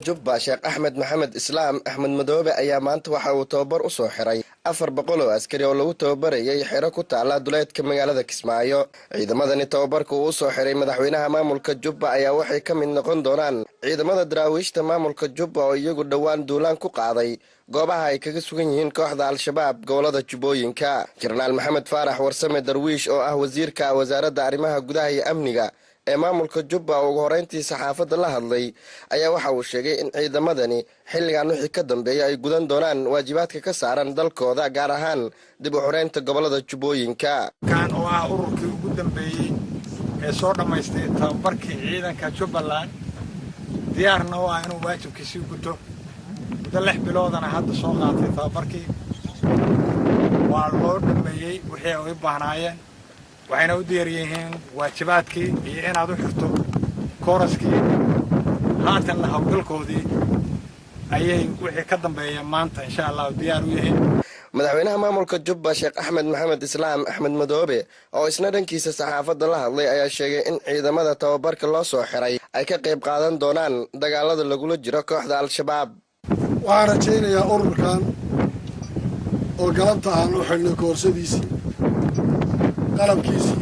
Jubba Sheekh Axmed Maxamed Islaam Axmed Madoobe ayaa maanta waxa uu tababar u soo xiray 400 oo askari oo lagu tababarayay xero ku taala duleedka magaalada Kismaayo. Ciidamadani tababarka uu soo xiray madaxweynaha maamulka Jubba ayaa waxay ka mid noqon doonaan ciidamada daraawiishta maamulka Jubba oo iyagu dhawaan duulaan ku qaaday goobaha ay kaga sugan yihiin kooxda Al-Shabaab gobolada Jubbooyinka. Jenaraal Maxamed Faarax Warsame Darwiish oo ah wasiirka wasaaradda arrimaha gudaha iyo amniga ee maamulka Jubba ugu horeyntii saxaafadda la hadlay ayaa waxa uu sheegay in ciidamadani xilligan wixii ka dambeeyay ay gudan doonaan waajibaadka ka saaran dalkooda gaar ahaan dib u xoreynta gobolada Jubbooyinka. Kan oo ah ururkii ugu dambeeyay ee soo dhameystay tababarkii ciidanka Jubbaland diyaarna waa inuu waajibkiisa guto muddo 6 biloodana hadda soo qaatay tababarkii waa loo dhameeyay wixii ay u baahnaayeen waxayna u diyaar yihiin waajibaadkii iyo inaad u xirto kooraskii haatanna hawlgalkoodii ayay wixii ka dambeeya maanta insha Allah diyaar u yihiin. Madaxweynaha maamulka Jubba Sheekh Axmed Maxamed Islaam Axmed Madoobe oo isna dhankiisa saxaafadda la hadlay ayaa sheegay in ciidamada tababarka loo soo xiray ay ka qayb qaadan doonaan dagaalada lagula jiro kooxda Al-Shabaab. Waxaan rajaynayaa ururkan oo galabta aan u xidhnay koorsadiisii qalabkiisii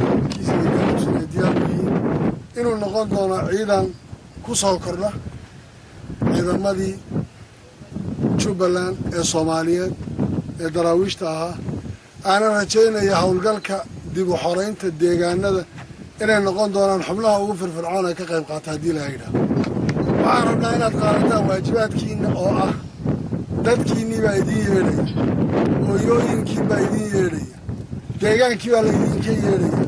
diyaarkii inuu noqon doono ciidan ku soo kordha ciidamadii Jubbaland ee Soomaaliyeed ee daraawiishta ahaa. Aanan rajaynaya howlgalka dib u xoreynta deegaanada inay noqon doonaan xubnaha ugu firfircoon ee ka qayb qaata haddii la yidhaahdo. Waxaan rabnaa inaad qaadataan waajibaadkiina oo ah dadkiinnii baa idiin yeedhaya, hooyooyinkii baa idiin yeedhaya, deegaankii baa laydinka yeedhaya,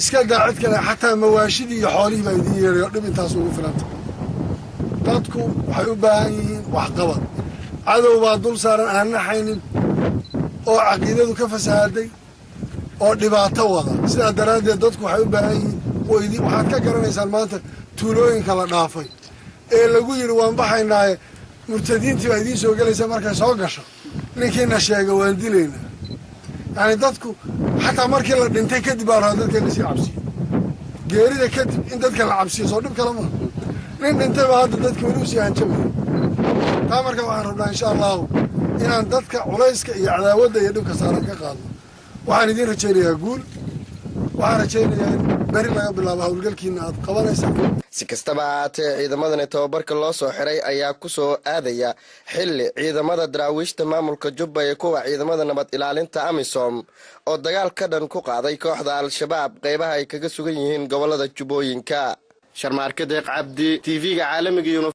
iska daa cid kale xataa mawaashidii iyo xoolihii baa idiin yeedhaya oo dhib intaas ugu filanta. Dadku waxay u baahan yihiin waxqabad. Cadow baa dul saaran aan naxaynin oo caqiidadu ka fasaaday oo dhibaato wada. Sidaa daraaddeed dadku waxay u baahan yihiin waxaad ka garanaysaan maanta tuulooyinka la dhaafay ee lagu yidhi waan baxaynaaye murtadiintii baa idiin soo gelaysa markay soo gasho ninkiina sheega waan dilaynaa. Yani dadku xataa markii la dhintay kadib baa rabaa dadka lasii cabsiyo. Geerida kadib in dadka la cabsiyo soo dhib kale maaha. Nin dhintay baa hadda dadka weli usii hanjabaya. taa marka waxaan rabnaa insha allahu inaan dadka culayska iyo cadaawadda iyo dhibka saaran ka qaadno. waxaan idiin rajaynayaa guul. waxaan rajaynayaa in beri laga bilaabo howlgalkiina aad qabanaysaa. Si kastaba ahaatee ciidamadani tababarka loo soo xiray ayaa ku soo aadaya xilli ciidamada daraawiishta maamulka Jubba iyo kuwa ciidamada nabad ilaalinta AMISOM oo dagaal ka dhan ku qaaday kooxda Al-Shabaab qaybaha ay kaga sugan yihiin gobolada Jubbooyinka. Sharmaarke Deeq Cabdi, TV-ga caalamiga